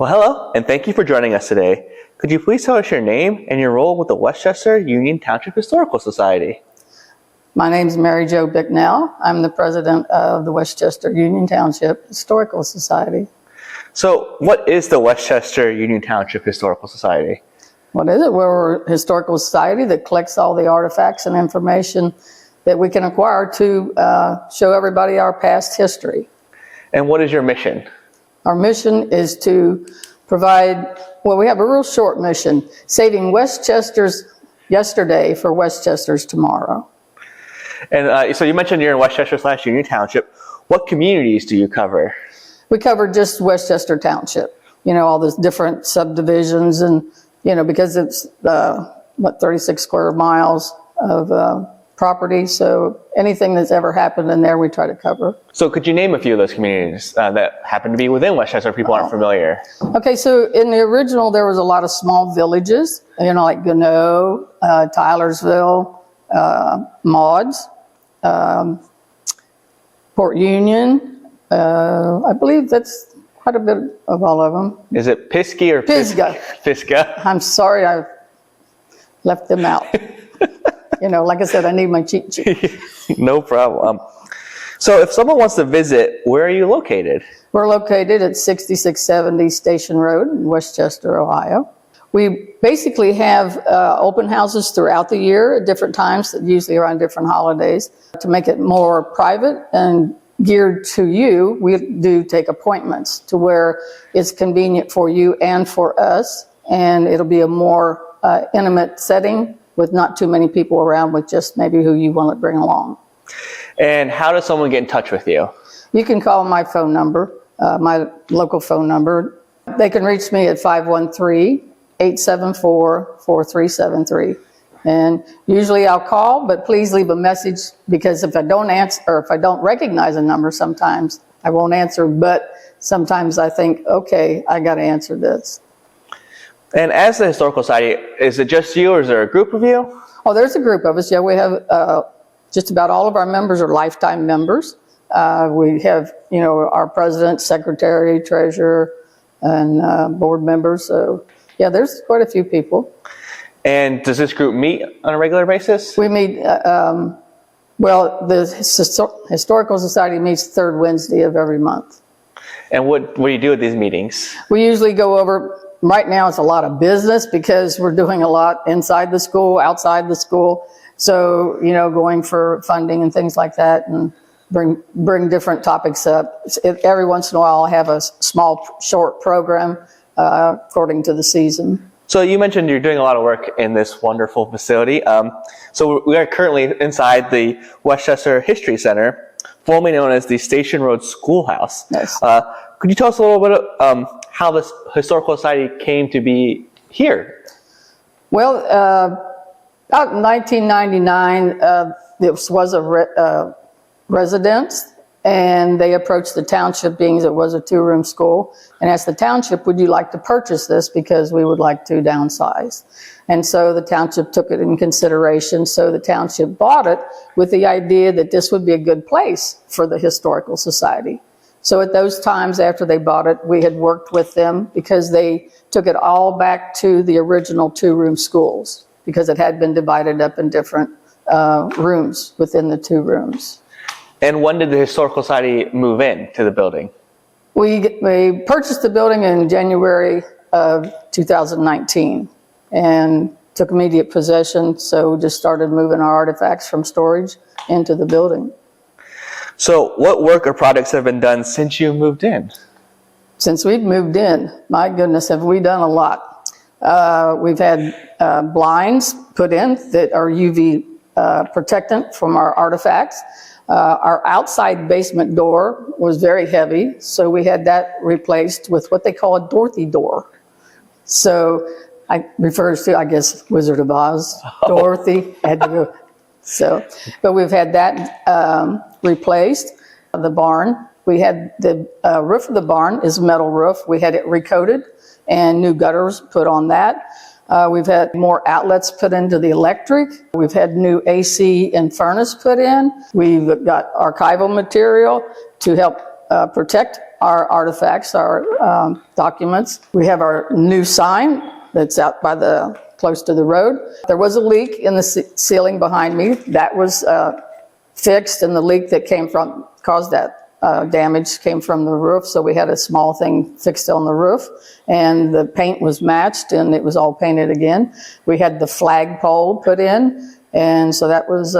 Well, hello, and thank you for joining us today. Could you please tell us your name and your role with the Westchester Union Township Historical Society? My name is Mary Jo Bicknell. I'm the president of the Westchester Union Township Historical Society. So, what is the Westchester Union Township Historical Society? What is it? We're a historical society that collects all the artifacts and information that we can acquire to show everybody our past history. And what is your mission? Our mission is to provide, well, we have a real short mission, saving Westchester's yesterday for Westchester's tomorrow. And so you mentioned you're in Westchester/Union Township. What communities do you cover? We cover just Westchester Township, all those different subdivisions and, because it's, 36 square miles of property. So anything that's ever happened in there, we try to cover. So could you name a few of those communities that happen to be within Westchester if people aren't familiar? Okay, so in the original, there was a lot of small villages, like Gano, Tylersville, Mauds, Port Union. I believe that's quite a bit of all of them. Is it Pisgah or Pisgah? Pisgah. I'm sorry I left them out. Like I said, I need my cheat sheet. No problem. So if someone wants to visit, where are you located? We're located at 6670 Station Road in Westchester, Ohio. We basically have open houses throughout the year at different times, usually around different holidays. To make it more private and geared to you, we do take appointments to where it's convenient for you and for us, and it'll be a more intimate setting with not too many people around, with just maybe who you want to bring along. And how does someone get in touch with you? You can call my phone number, my local phone number. They can reach me at 513-874-4373. And usually I'll call, but please leave a message, because if I don't answer, or if I don't recognize a number, sometimes I won't answer, but sometimes I think, okay, I got to answer this. And as the Historical Society, is it just you or is there a group of you? Oh, there's a group of us. Yeah, we have just about all of our members are lifetime members. We have, our president, secretary, treasurer, and board members. So, yeah, there's quite a few people. And does this group meet on a regular basis? We meet, the Historical Society meets the third Wednesday of every month. And what do you do at these meetings? We usually go over, right now it's a lot of business because we're doing a lot inside the school, outside the school. So, going for funding and things like that, and bring different topics up. Every once in a while I'll have a small, short program according to the season. So you mentioned you're doing a lot of work in this wonderful facility. So we are currently inside the Westchester History Center, formerly known as the Station Road Schoolhouse. Yes. Could you tell us a little bit how this Historical Society came to be here? Well, about 1999, this was a residence, and they approached the township, being as it was a two-room school, and asked the township, would you like to purchase this, because we would like to downsize. And so the township took it in consideration, so the township bought it with the idea that this would be a good place for the Historical Society. So at those times after they bought it, we had worked with them, because they took it all back to the original two-room schools, because it had been divided up in different rooms within the two rooms. And when did the Historical Society move in to the building? We purchased the building in January of 2019 and took immediate possession, so just started moving our artifacts from storage into the building. So what work or projects have been done since you moved in? Since we've moved in, my goodness, have we done a lot. We've had blinds put in that are UV protectant from our artifacts. Our outside basement door was very heavy, so we had that replaced with what they call a Dorothy door. So I refers to, I guess, Wizard of Oz. Dorothy had to go. So, but we've had that replaced. The barn, we had the roof of the barn is a metal roof. We had it recoated and new gutters put on that. We've had more outlets put into the electric. We've had new AC and furnace put in. We've got archival material to help protect our artifacts, our documents. We have our new sign that's out by close to the road. There was a leak in the ceiling behind me. That was fixed, and the leak that caused that damage came from the roof, so we had a small thing fixed on the roof, and the paint was matched, and it was all painted again. We had the flagpole put in, and so that was,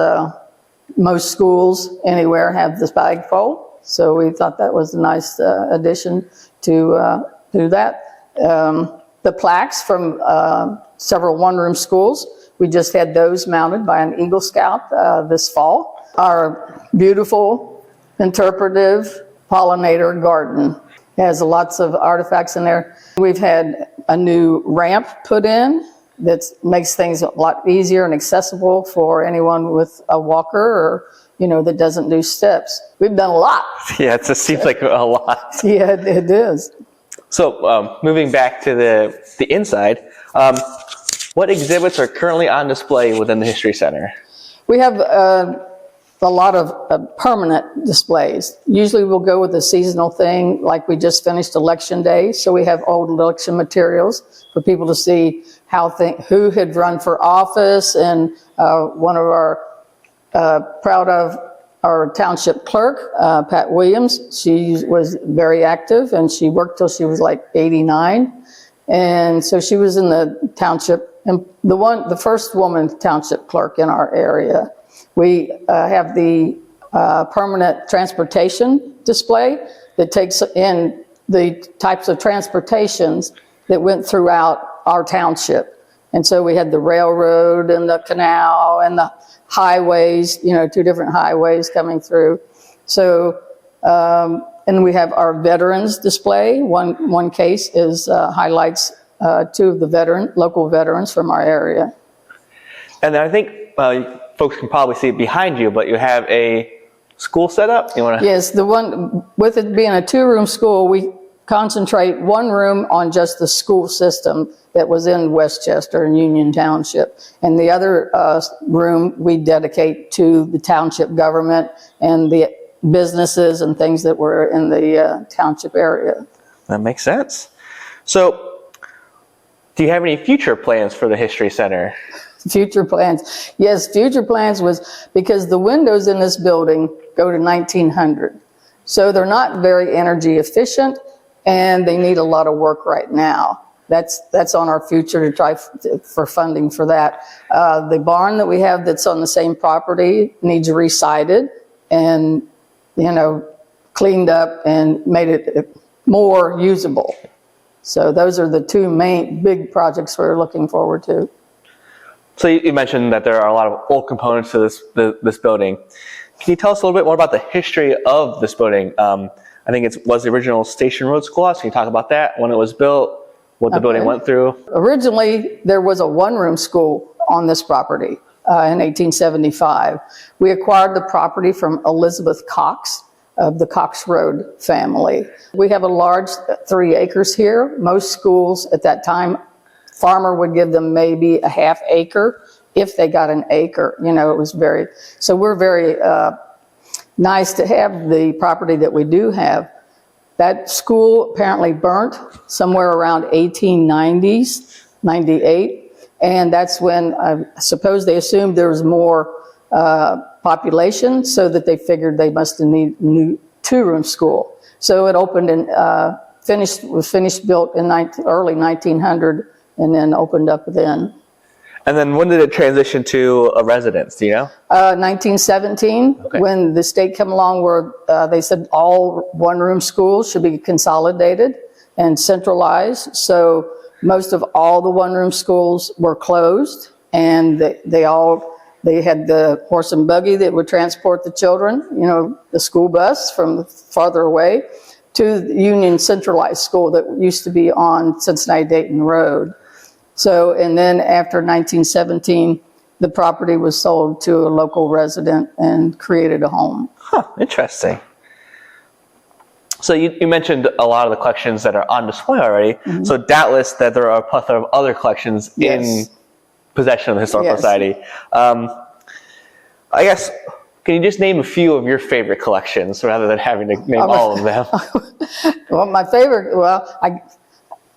most schools anywhere have the flagpole, so we thought that was a nice addition to that. The plaques from several one-room schools, we just had those mounted by an Eagle Scout this fall. Our beautiful interpretive pollinator garden has lots of artifacts in there. We've had a new ramp put in that makes things a lot easier and accessible for anyone with a walker or, that doesn't do steps. We've done a lot. Yeah, it just seems like a lot. Yeah, it is. So moving back to the inside, what exhibits are currently on display within the History Center? We have a lot of permanent displays. Usually we'll go with a seasonal thing, like we just finished Election Day, so we have old election materials for people to see who had run for office, and one of our proud of our township clerk, Pat Williams. She was very active, and she worked till she was like 89, and so she was in the township, and the first woman township clerk in our area. We have the permanent transportation display that takes in the types of transportations that went throughout our township. And so we had the railroad and the canal and the highways, 2 different highways coming through. So, and we have our veterans display. One case highlights 2 of the local veterans from our area. And I think folks can probably see it behind you, but you have a school set up? Yes, the one, with it being a 2-room school, we concentrate one room on just the school system that was in Westchester and Union Township. And the other room we dedicate to the township government and the businesses and things that were in the township area. That makes sense. So, do you have any future plans for the History Center? Future plans. Yes, future plans was because the windows in this building go to 1900. So they're not very energy efficient, and they need a lot of work right now. That's on our future to try for funding for that. The barn that we have that's on the same property needs re-sided and, cleaned up and made it more usable. So those are the 2 main big projects we're looking forward to. So you mentioned that there are a lot of old components to this building. Can you tell us a little bit more about the history of this building? I think it was the original Station Road Schoolhouse. Can you talk about that, when it was built, what the building went through? Originally, there was a 1-room school on this property in 1875. We acquired the property from Elizabeth Cox of the Cox Road family. We have a large 3 acres here. Most schools at that time, farmer would give them maybe a ½ acre if they got an acre. It was so we're very nice to have the property that we do have. That school apparently burnt somewhere around 1890s, 98, and that's when I suppose they assumed there was more population, so that they figured they must need a new 2-room school. So it opened and was finished built in early 1900. And then opened up then. And then when did it transition to a residence, do you know? 1917, okay. When the state came along where they said all 1-room schools should be consolidated and centralized. So most of all the 1-room schools were closed, and they had the horse and buggy that would transport the children, the school bus from farther away, to the Union Centralized School that used to be on Cincinnati-Dayton Road. So, and then after 1917, the property was sold to a local resident and created a home. Huh, interesting. So you mentioned a lot of the collections that are on display already. Mm-hmm. So doubtless that there are a plethora of other collections in possession of the Historical Society. I guess, Can you just name a few of your favorite collections rather than having to name all of them? Well, my favorite,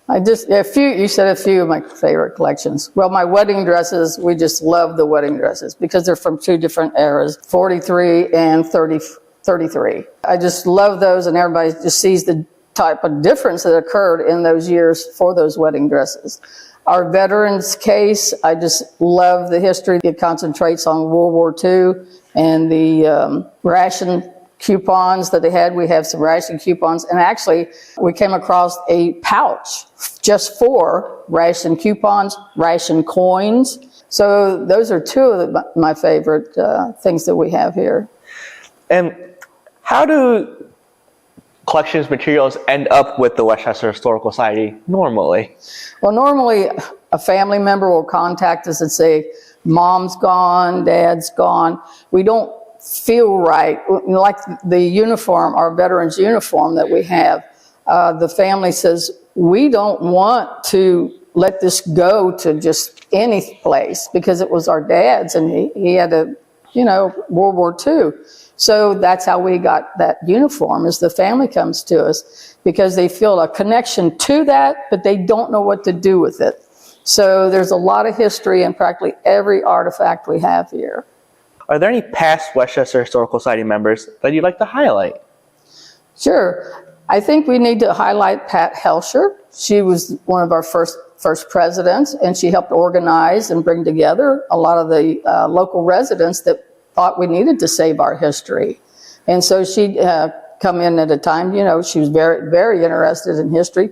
I just, a few, you said a few of my favorite collections. Well, my wedding dresses, we just love the wedding dresses because they're from two different eras, 43 and 33. I just love those, and everybody just sees the type of difference that occurred in those years for those wedding dresses. Our veterans case, I just love the history. It concentrates on World War II and the ration coupons that they had. We have some ration coupons, and actually we came across a pouch just for ration coupons, ration coins. So those are two of my favorite things that we have here. And how do collections materials end up with the Westchester Historical Society normally? Well, normally a family member will contact us and say, Mom's gone, Dad's gone. We don't feel right. Like the uniform, our veterans uniform that we have, the family says, we don't want to let this go to just any place because it was our dad's, and he had World War II. So that's how we got that uniform, is the family comes to us because they feel a connection to that, but they don't know what to do with it. So there's a lot of history in practically every artifact we have here. Are there any past Westchester Historical Society members that you'd like to highlight? Sure. I think we need to highlight Pat Helsher. She was one of our first presidents, and she helped organize and bring together a lot of the local residents that thought we needed to save our history. And so she'd come in at a time, she was very, very interested in history,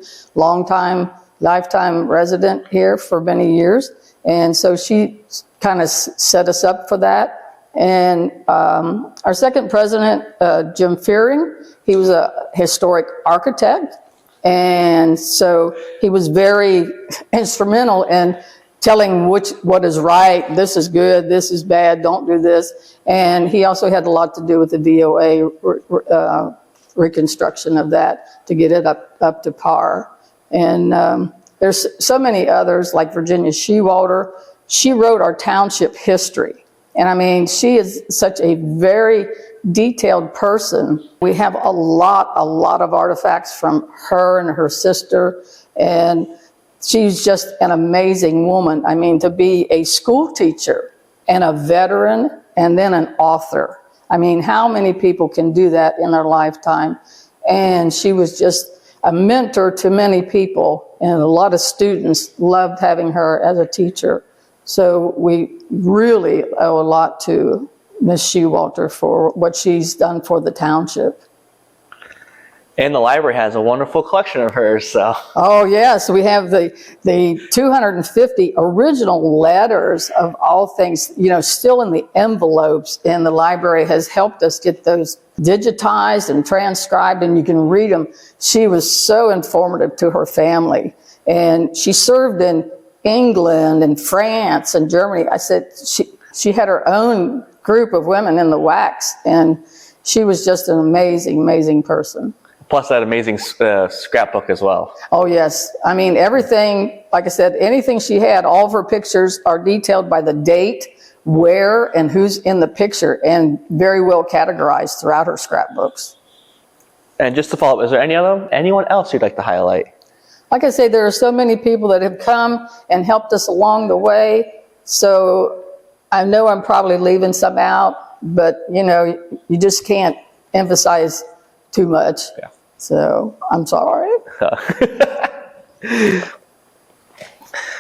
lifetime resident here for many years. And so she kind of set us up for that. And our second president, Jim Fearing, he was a historic architect. And so he was very instrumental in telling what is right, this is good, this is bad, don't do this. And he also had a lot to do with the VOA reconstruction of that to get it up to par. And there's so many others, like Virginia Shewalter. She wrote our township history. And I mean, she is such a very detailed person. We have a lot of artifacts from her and her sister, and she's just an amazing woman. I mean, to be a school teacher and a veteran and then an author. I mean, how many people can do that in their lifetime? And she was just a mentor to many people, and a lot of students loved having her as a teacher. So we really owe a lot to Miss Shewalter for what she's done for the township. And the library has a wonderful collection of hers, so. Oh, yes. We have the 250 original letters of all things, still in the envelopes, and the library has helped us get those digitized and transcribed, and you can read them. She was so informative to her family, and she served in England and France and Germany. I said she had her own group of women in the wax, and she was just an amazing, amazing person. Plus that amazing scrapbook as well. Oh, yes. I mean, everything, like I said, anything she had, all of her pictures are detailed by the date, where, and who's in the picture, and very well categorized throughout her scrapbooks. And just to follow up, is there anyone else you'd like to highlight? Like I say, there are so many people that have come and helped us along the way. So I know I'm probably leaving some out, but you just can't emphasize too much. Yeah. So I'm sorry.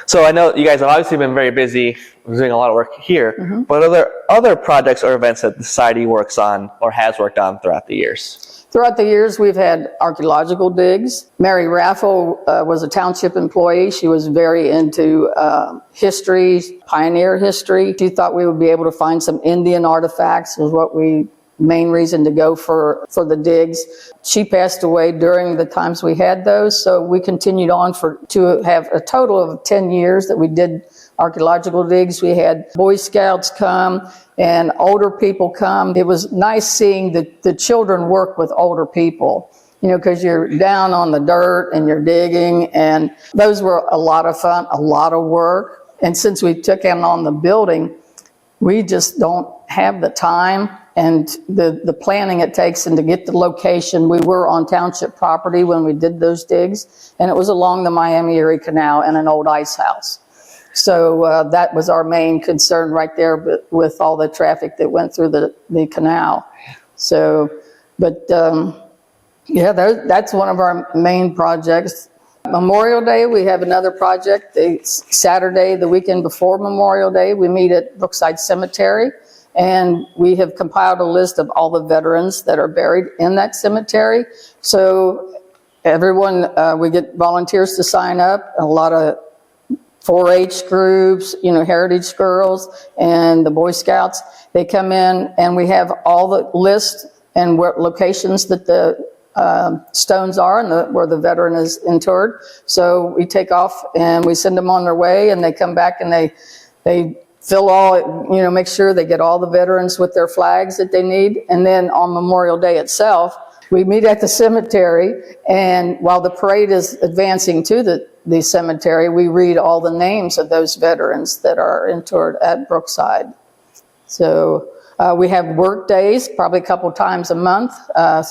So I know you guys have obviously been very busy doing a lot of work here, but are there other projects or events that the Society works on or has worked on throughout the years? Throughout the years, we've had archaeological digs. Mary Raffle was a township employee. She was very into history, pioneer history. She thought we would be able to find some Indian artifacts, was what we main reason to go for the digs. She passed away during the times we had those, so we continued on to have a total of 10 years that we did archaeological digs. We had Boy Scouts come and older people come. It was nice seeing the children work with older people, because you're down on the dirt and you're digging, and those were a lot of fun, a lot of work. And since we took them on the building, we just don't have the time and the planning it takes and to get the location. We were on Township property when we did those digs, and it was along the Miami-Erie Canal and an old ice house. So that was our main concern right there, but with all the traffic that went through the canal. So, but yeah, that's one of our main projects. Memorial Day, we have another project. Saturday, the weekend before Memorial Day, we meet at Brookside Cemetery, and we have compiled a list of all the veterans that are buried in that cemetery. So everyone, we get volunteers to sign up, a lot of 4-H groups, Heritage Girls and the Boy Scouts. They come in, and we have all the lists and what locations that the stones are and where the veteran is interred. So we take off and we send them on their way, and they come back and they fill all, make sure they get all the veterans with their flags that they need. And then on Memorial Day itself, we meet at the cemetery, and while the parade is advancing to the cemetery, we read all the names of those veterans that are interred at Brookside. So we have work days probably a couple times a month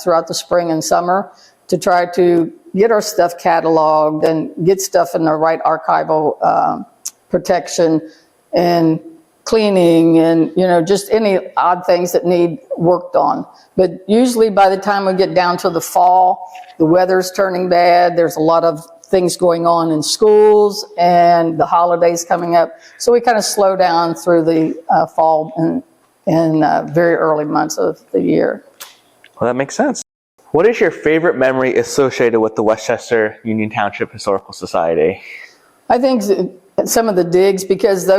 throughout the spring and summer to try to get our stuff cataloged and get stuff in the right archival protection and cleaning and, just any odd things that need worked on. But usually by the time we get down to the fall, the weather's turning bad. There's a lot of things going on in schools and the holidays coming up. So we kind of slow down through the fall and very early months of the year. Well, that makes sense. What is your favorite memory associated with the Westchester Union Township Historical Society? I think some of the digs, because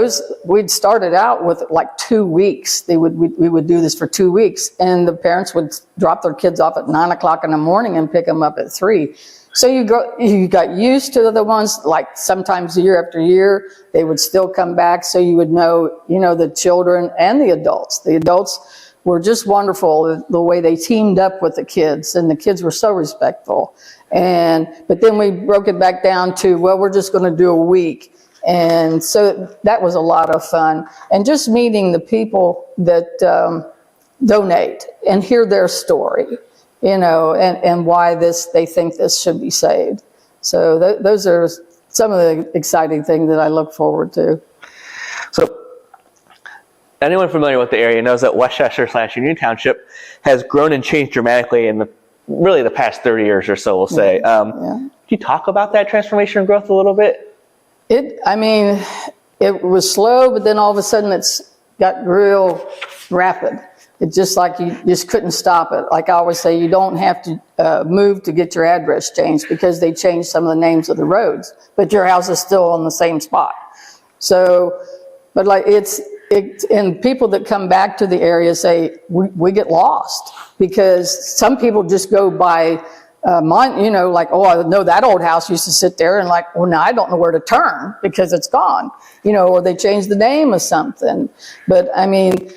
we'd started out with like 2 weeks. We would do this for 2 weeks, and the parents would drop their kids off at 9 o'clock in the morning and pick them up at 3. So you got used to the ones, like sometimes year after year, they would still come back. So you would know, the children and the adults. The adults were just wonderful, the way they teamed up with the kids, and the kids were so respectful. But then we broke it back down to, well, we're just going to do a week. And so that was a lot of fun. And just meeting the people that donate and hear their story, and why they think this should be saved. So those are some of the exciting things that I look forward to. So anyone familiar with the area knows that Westchester/Union Township has grown and changed dramatically in the past 30 years or so, we'll say. Can you talk about that transformation and growth a little bit? It was slow, but then all of a sudden it's got real rapid. It's just like you just couldn't stop it. Like I always say, you don't have to move to get your address changed, because they changed some of the names of the roads, but your house is still on the same spot. So, but like and people that come back to the area say, we get lost, because some people just go by like, oh, I know that old house used to sit there, and like, well, now I don't know where to turn because it's gone, or they changed the name of something. But I mean,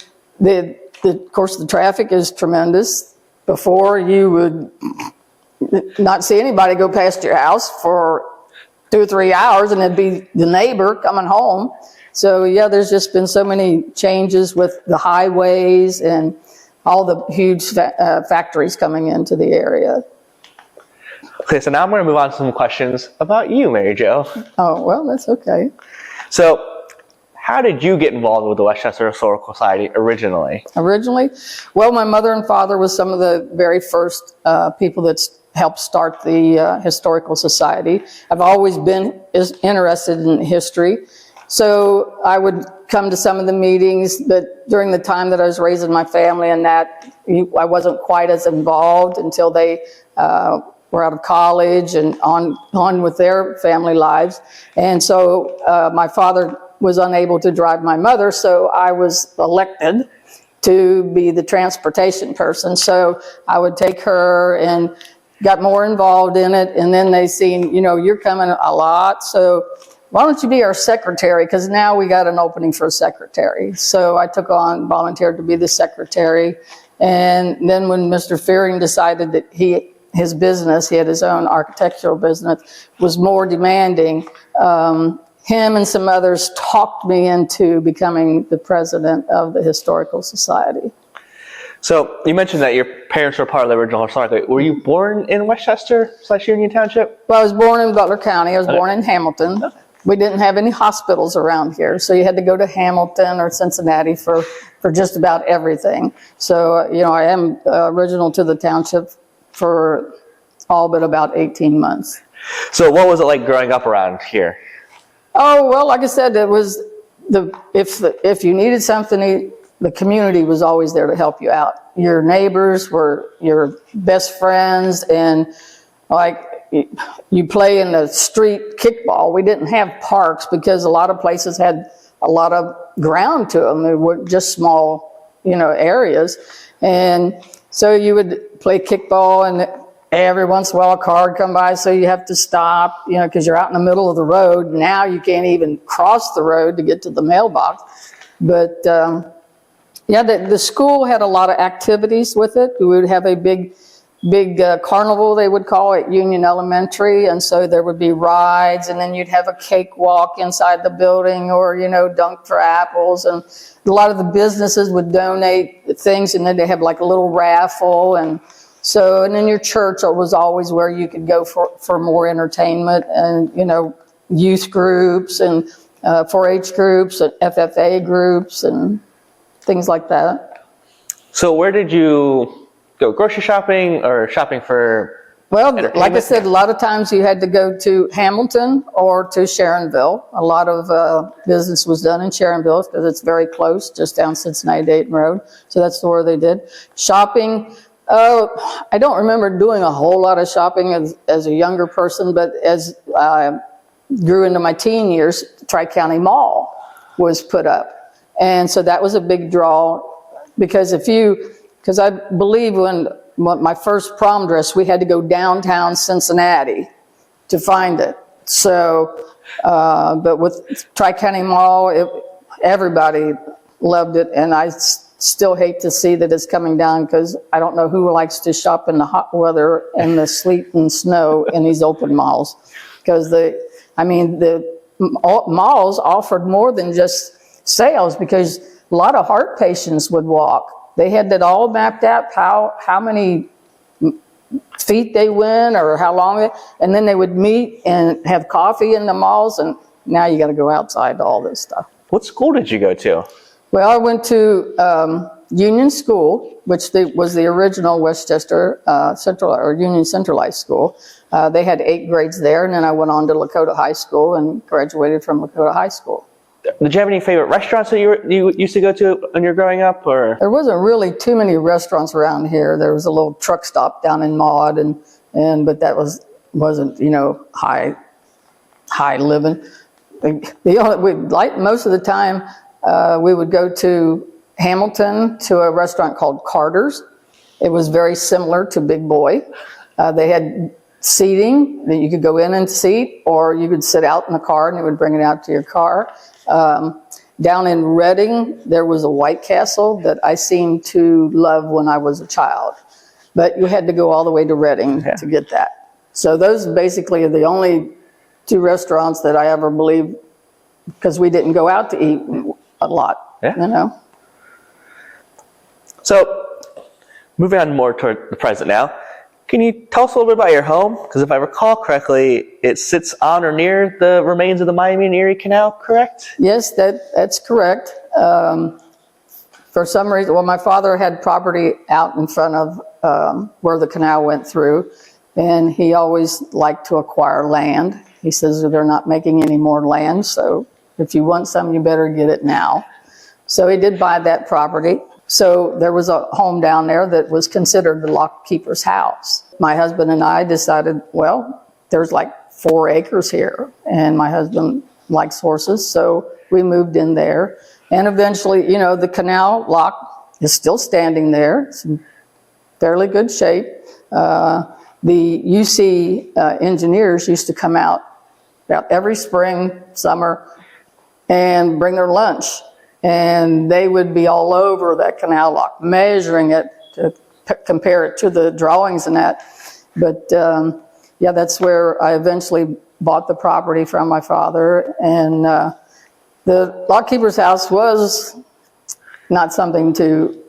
of course, the traffic is tremendous. Before, you would not see anybody go past your house for 2 or 3 hours, and it'd be the neighbor coming home. So yeah, there's just been so many changes with the highways and all the huge factories coming into the area. Okay, so now I'm going to move on to some questions about you, Mary Jo. Oh, well, that's okay. So, how did you get involved with the Westchester Historical Society originally? Well, my mother and father was some of the very first people that helped start the Historical Society. I've always been interested in history, so I would come to some of the meetings, but during the time that I was raising my family and that, I wasn't quite as involved until they were out of college and on with their family lives. And so my father was unable to drive my mother, so I was elected to be the transportation person. So I would take her and got more involved in it. And then they seen, you're coming a lot, so why don't you be our secretary? Because now we got an opening for a secretary. So I volunteered to be the secretary. And then when Mr. Fearing decided that his business, he had his own architectural business, was more demanding, him and some others talked me into becoming the president of the Historical Society. So you mentioned that your parents were part of the original historically. Were you born in Westchester/Union Township? Well, I was born in Butler County. I was born in Hamilton. We didn't have any hospitals around here, so you had to go to Hamilton or Cincinnati for just about everything. So, I am original to the township for all but about 18 months. So what was it like growing up around here? Oh, well, like I said, it was if you needed something, the community was always there to help you out. Your neighbors were your best friends, and like you play in the street kickball. We didn't have parks because a lot of places had a lot of ground to them. They were just small, areas. And so you would play kickball, and every once in a while a car would come by, so you have to stop, because you're out in the middle of the road. Now you can't even cross the road to get to the mailbox. But the school had a lot of activities with it. We would have a big carnival, they would call it, Union Elementary, and so there would be rides, and then you'd have a cakewalk inside the building, or dunk for apples, and a lot of the businesses would donate things, and then they have like a little raffle, and then your church was always where you could go for more entertainment, and youth groups and 4-H groups and FFA groups and things like that. So where did you go grocery shopping or shopping for? Well, like I said, a lot of times you had to go to Hamilton or to Sharonville. A lot of business was done in Sharonville because it's very close, just down Cincinnati-Dayton Road. So that's where they did. Shopping, I don't remember doing a whole lot of shopping as a younger person, but as I grew into my teen years, Tri-County Mall was put up. And so that was a big draw because because I believe when my first prom dress, we had to go downtown Cincinnati to find it. So, but with Tri-County Mall, everybody loved it, and I still hate to see that it's coming down because I don't know who likes to shop in the hot weather and the sleet and snow in these open malls, because the malls offered more than just sales, because a lot of heart patients would walk. They had that all mapped out, how many feet they went or how long, and then they would meet and have coffee in the malls, and now you got to go outside to all this stuff. What school did you go to? Well, I went to Union School, which was the original Westchester Central or Union Centralized School. They had 8 grades there, and then I went on to Lakota High School and graduated from Lakota High School. Did you have any favorite restaurants that you used to go to when you were growing up? Or there wasn't really too many restaurants around here. There was a little truck stop down in Maud, but that wasn't high living. Most of the time we would go to Hamilton to a restaurant called Carter's. It was very similar to Big Boy. They had seating that you could go in and seat, or you could sit out in the car and they would bring it out to your car. Down in Reading, there was a White Castle that I seemed to love when I was a child, but you had to go all the way to Reading to get that. So those basically are the only 2 restaurants that I ever believe, because we didn't go out to eat a lot, So, moving on more toward the present now, can you tell us a little bit about your home? Because if I recall correctly, it sits on or near the remains of the Miami-Erie Canal, correct? Yes, that's correct. For some reason, my father had property out in front of where the canal went through, and he always liked to acquire land. He says they're not making any more land, so if you want some, you better get it now. So he did buy that property. So there was a home down there that was considered the lockkeeper's house. My husband and I decided, well, there's like 4 acres here, and my husband likes horses, so we moved in there. And eventually, the canal lock is still standing there. It's in fairly good shape. The UC engineers used to come out about every spring, summer, and bring their lunch. And they would be all over that canal lock, measuring it to compare it to the drawings and that. But that's where I eventually bought the property from my father. And the lockkeeper's house was not something to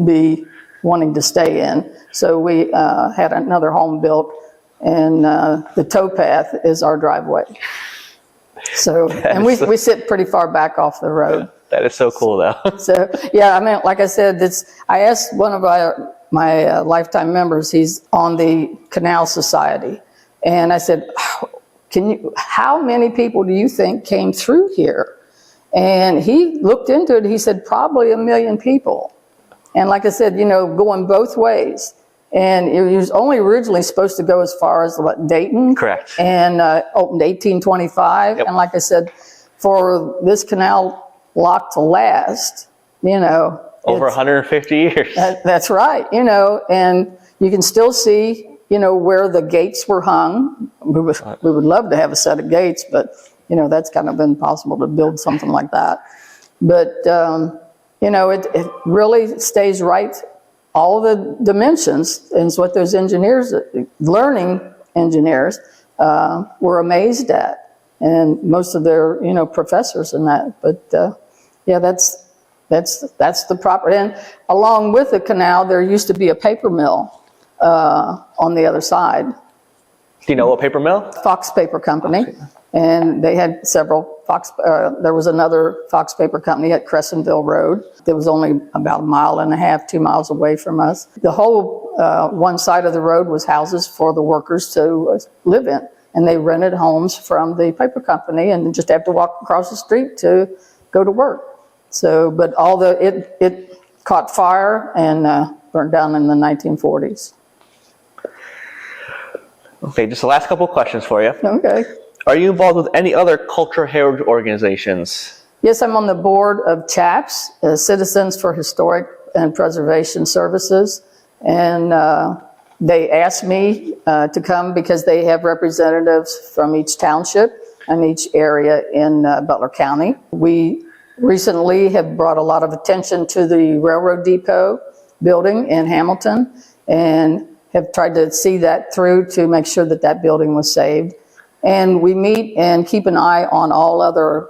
be wanting to stay in. So we had another home built, and the towpath is our driveway. So, and we sit pretty far back off the road. That is so cool, though. So, yeah, I mean, like I said, I asked one of my lifetime members, he's on the Canal Society, and I said, how many people do you think came through here? And he looked into it, he said, probably 1 million people. And like I said, going both ways. And it was only originally supposed to go as far as Dayton. Correct. And opened 1825. Yep. And like I said, for this canal lock to last, over 150 years. That's right. And you can still see, where the gates were hung. We would love to have a set of gates, but that's kind of impossible to build something like that. But it really stays right. All the dimensions, and it's what those engineers, learning engineers, were amazed at, and most of their professors in that. But that's the proper. And along with the canal, there used to be a paper mill on the other side. Do you know what paper mill? Fox Paper Company. And they had several there was another Fox Paper Company at Crescentville Road. That was only about 1.5 miles, 2 miles away from us. The whole one side of the road was houses for the workers to live in. And they rented homes from the paper company and just have to walk across the street to go to work. So, but it caught fire and burned down in the 1940s. Okay, just the last couple of questions for you. Okay. Are you involved with any other cultural heritage organizations? Yes, I'm on the board of CHAPS, Citizens for Historic and Preservation Services. And they asked me to come because they have representatives from each township and each area in Butler County. We recently have brought a lot of attention to the railroad depot building in Hamilton and have tried to see that through to make sure that building was saved. And we meet and keep an eye on all other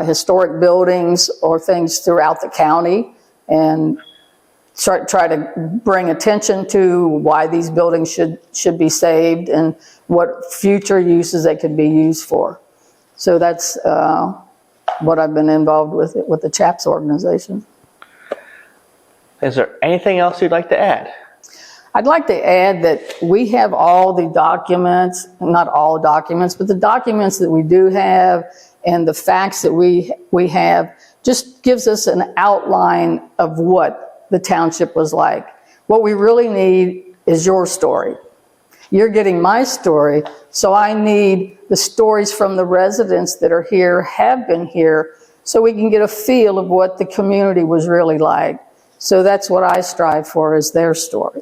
historic buildings or things throughout the county and try to bring attention to why these buildings should be saved and what future uses they could be used for. So that's what I've been involved with the CHAPS organization. Is there anything else you'd like to add? I'd like to add that we have all the documents, not all documents, but the documents that we do have and the facts that we have just gives us an outline of what the township was like. What we really need is your story. You're getting my story, so I need the stories from the residents that are here, have been here, so we can get a feel of what the community was really like. So that's what I strive for, is their story.